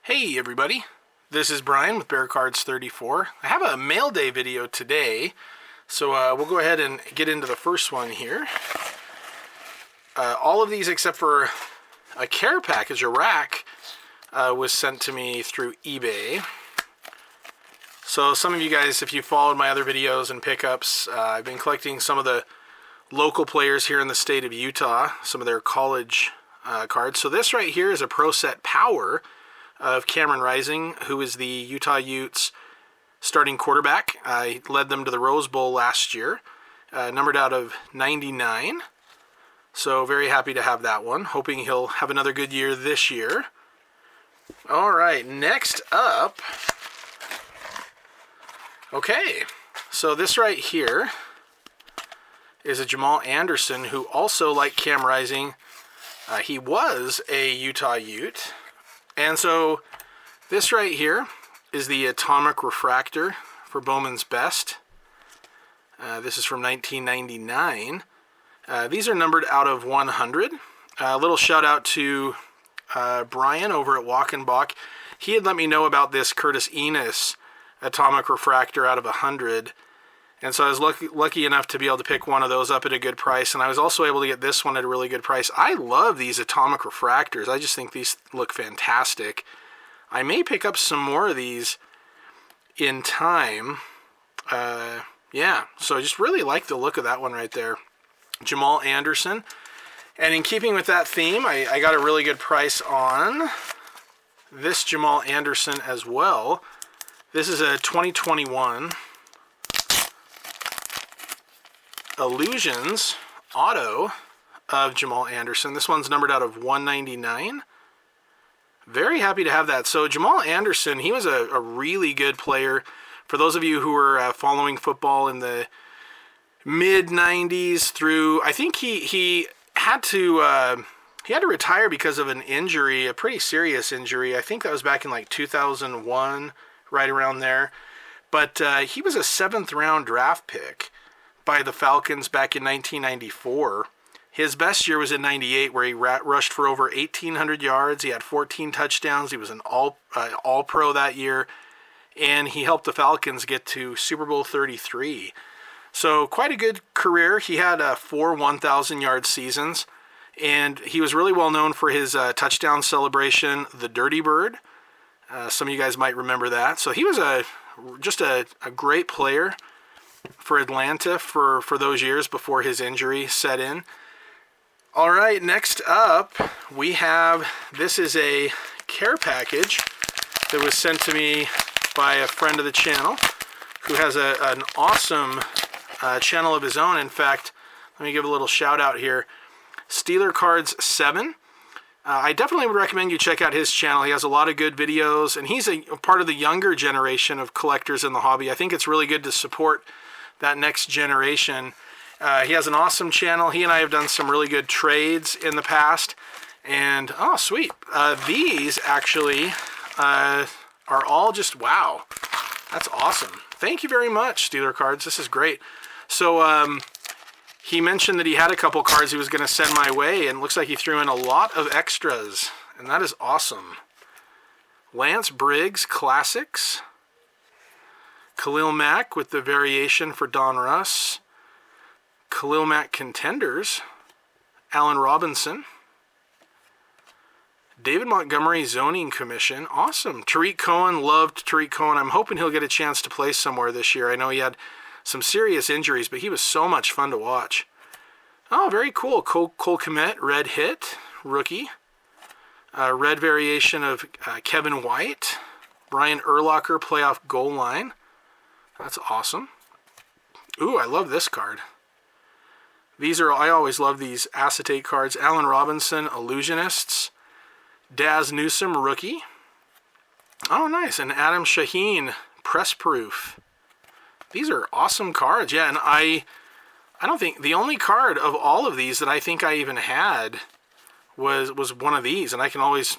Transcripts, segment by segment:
Hey everybody, this is Brian with SteelerCards7. I have a Mailday video today, so we'll go ahead and get into the first one here. All of these except for a care package, a RAK, was sent to me through eBay. So some of you guys, if you followed my other videos and pickups, I've been collecting some of the local players here in the state of Utah, some of their college cards. So this right here is a Pro Set Power of Cameron Rising, who is the Utah Utes starting quarterback. I led them to the Rose Bowl last year, numbered out of 99. So very happy to have that one. Hoping he'll have another good year this year. All right, next up. Okay, so this right here is a Jamal Anderson, who also, like Cam Rising, he was a Utah Ute. And so this right here is the Atomic Refractor for Bowman's Best. This is from 1999. These are numbered out of 100. A little shout out to Brian over at Walk and Balk. He had let me know about this Curtis Enos Atomic Refractor out of 100. And so I was lucky enough to be able to pick one of those up at a good price. And I was also able to get this one at a really good price. I love these Atomic Refractors. I just think these look fantastic. I may pick up some more of these in time. Yeah, so I just really like the look of that one right there. Jamal Anderson. And in keeping with that theme, I got a really good price on this Jamal Anderson as well. This is a 2021 Illusions Auto of Jamal Anderson. This one's numbered out of 199. Very happy to have that. So Jamal Anderson, he was a really good player. For those of you who were following football in the mid-90s through, I think he had to retire because of an injury, a pretty serious injury. I think that was back in like 2001, right around there. But he was a 7th round draft pick by the Falcons back in 1994. His best year was in 98, where he rushed for over 1,800 yards. He had 14 touchdowns. He was an all-pro that year, and he helped the Falcons get to Super Bowl 33. So quite a good career. He had 4 1,000-yard seasons, and he was really well known for his touchdown celebration, the Dirty Bird. Some of you guys might remember that. So he was just a great player for Atlanta for those years before his injury set in. All right, next up we have, this is a care package that was sent to me by a friend of the channel who has an awesome channel of his own. In fact, let me give a little shout out here. SteelerCards7. I definitely would recommend you check out his channel. He has a lot of good videos, and he's a part of the younger generation of collectors in the hobby. I think it's really good to support that next generation. He has an awesome channel. He and I have done some really good trades in the past. And, oh, sweet. These actually are all just, wow. That's awesome. Thank you very much, SteelerCards. This is great. So, he mentioned that he had a couple cards he was going to send my way, and looks like he threw in a lot of extras. And that is awesome. Lance Briggs Classics. Khalil Mack with the variation for Don Russ. Khalil Mack Contenders. Allen Robinson. David Montgomery Zoning Commission. Awesome. Tariq Cohen. Loved Tariq Cohen. I'm hoping he'll get a chance to play somewhere this year. I know he had some serious injuries, but he was so much fun to watch. Oh, very cool. Cole Kmet, Red Hit, rookie. Red variation of Kevin White. Brian Urlacher, playoff goal line. That's awesome. Ooh, I love this card. I always love these acetate cards. Allen Robinson, Illusionists. Daz Newsome, rookie. Oh, nice. And Adam Shaheen, press proof. These are awesome cards. Yeah, and I don't think the only card of all of these that I think I even had was one of these, and I can always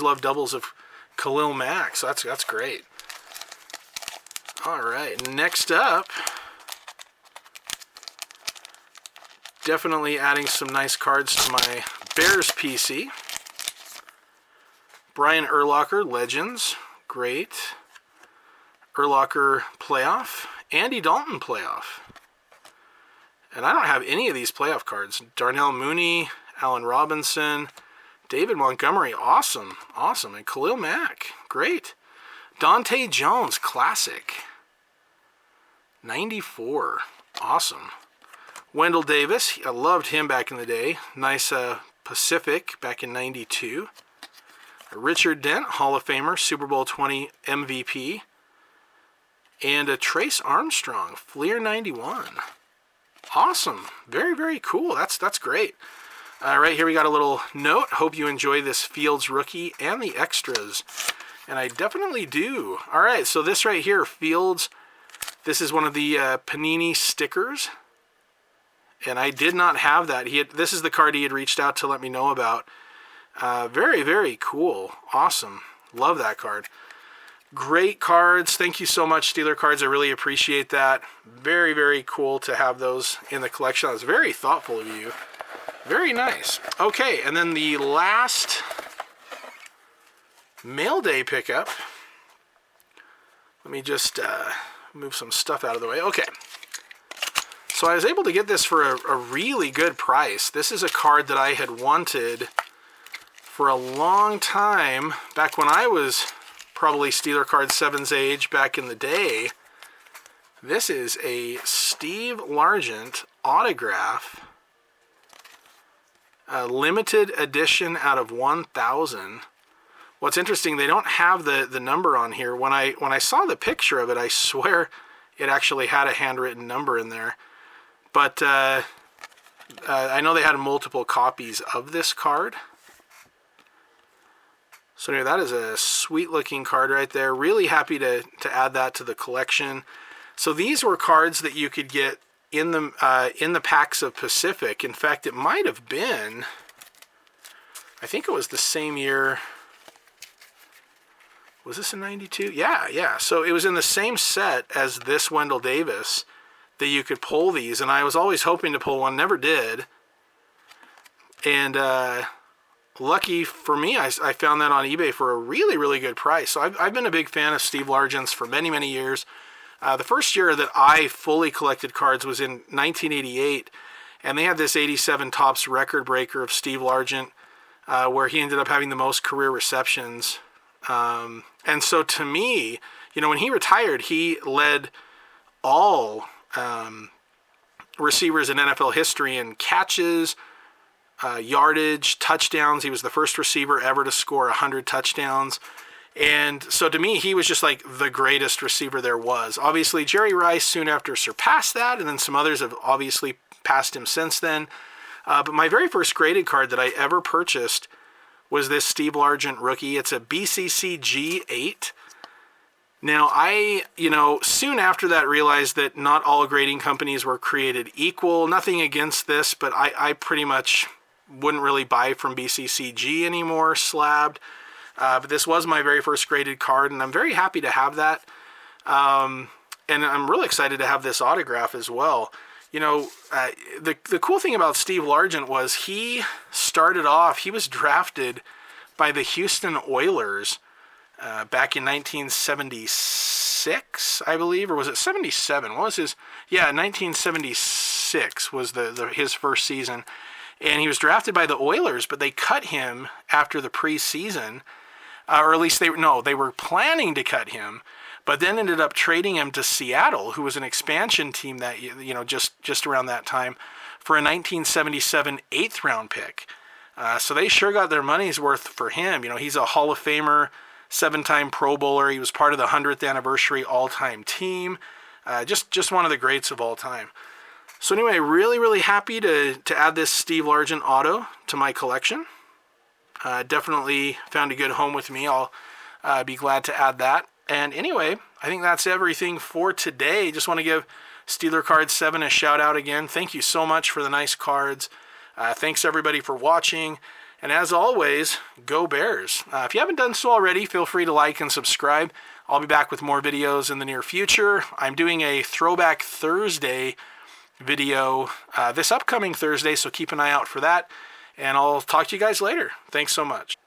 love doubles of Khalil Mack. So that's great. All right, next up, definitely adding some nice cards to my Bears PC. Brian Urlacher, Legends. Great. Urlacher Playoff. Andy Dalton Playoff. And I don't have any of these playoff cards. Darnell Mooney, Allen Robinson, David Montgomery, awesome. Awesome. And Khalil Mack, great. Dante Jones, classic. 94, awesome. Wendell Davis, I loved him back in the day. Nice Pacific back in 92. Richard Dent, Hall of Famer, Super Bowl 20 MVP. And a Trace Armstrong, Fleer 91. Awesome. Very, very cool. That's great. Right here we got a little note. Hope you enjoy this Fields rookie and the extras. And I definitely do. All right, so this right here, Fields, this is one of the Panini stickers. And I did not have that. This is the card he had reached out to let me know about. Very, very cool. Awesome. Love that card. Great cards. Thank you so much, Steeler Cards. I really appreciate that. Very, very cool to have those in the collection. That was very thoughtful of you. Very nice. Okay, and then the last Mailday pickup. Let me just move some stuff out of the way. Okay. So I was able to get this for a really good price. This is a card that I had wanted for a long time, back when I was probably SteelerCards7's age back in the day. This is a Steve Largent autograph, a limited edition out of 1,000. What's interesting, they don't have the number on here. When I saw the picture of it, I swear it actually had a handwritten number in there. But I know they had multiple copies of this card. So anyway, that is a sweet looking card right there. Really happy to add that to the collection. So these were cards that you could get in the packs of Pacific. In fact, it might have been, I think it was the same year. Was this in 92? Yeah. So it was in the same set as this Wendell Davis that you could pull these. And I was always hoping to pull one, never did. And lucky for me, I found that on eBay for a really, really good price. So I've been a big fan of Steve Largent's for many, many years. The first year that I fully collected cards was in 1988, and they had this 87 Topps record breaker of Steve Largent, where he ended up having the most career receptions. And so to me, you know, when he retired, he led all receivers in NFL history in catches, yardage, touchdowns. He was the first receiver ever to score 100 touchdowns. And so to me, he was just like the greatest receiver there was. Obviously, Jerry Rice soon after surpassed that, and then some others have obviously passed him since then. But my very first graded card that I ever purchased was this Steve Largent rookie. It's a BCC G8. Now, I, soon after that realized that not all grading companies were created equal. Nothing against this, but I pretty much wouldn't really buy from BCCG anymore, slabbed. But this was my very first graded card, and I'm very happy to have that. And I'm really excited to have this autograph as well. The cool thing about Steve Largent was he started off, he was drafted by the Houston Oilers back in 1976, I believe, or was it 77? What was his? Yeah, 1976 was his first season. And he was drafted by the Oilers, but they cut him after the preseason. Or at least they were planning to cut him, but then ended up trading him to Seattle, who was an expansion team that, just around that time, for a 1977 8th round pick. So they sure got their money's worth for him. He's a Hall of Famer, 7-time Pro Bowler. He was part of the 100th anniversary all-time team. Just one of the greats of all time. So anyway, really, really happy to add this Steve Largent auto to my collection. Definitely found a good home with me. I'll be glad to add that. And anyway, I think that's everything for today. Just want to give SteelerCards7 a shout out again. Thank you so much for the nice cards. Thanks everybody for watching. And as always, go Bears. If you haven't done so already, feel free to like and subscribe. I'll be back with more videos in the near future. I'm doing a Throwback Thursday video this upcoming Thursday, so keep an eye out for that. And I'll talk to you guys later. Thanks so much.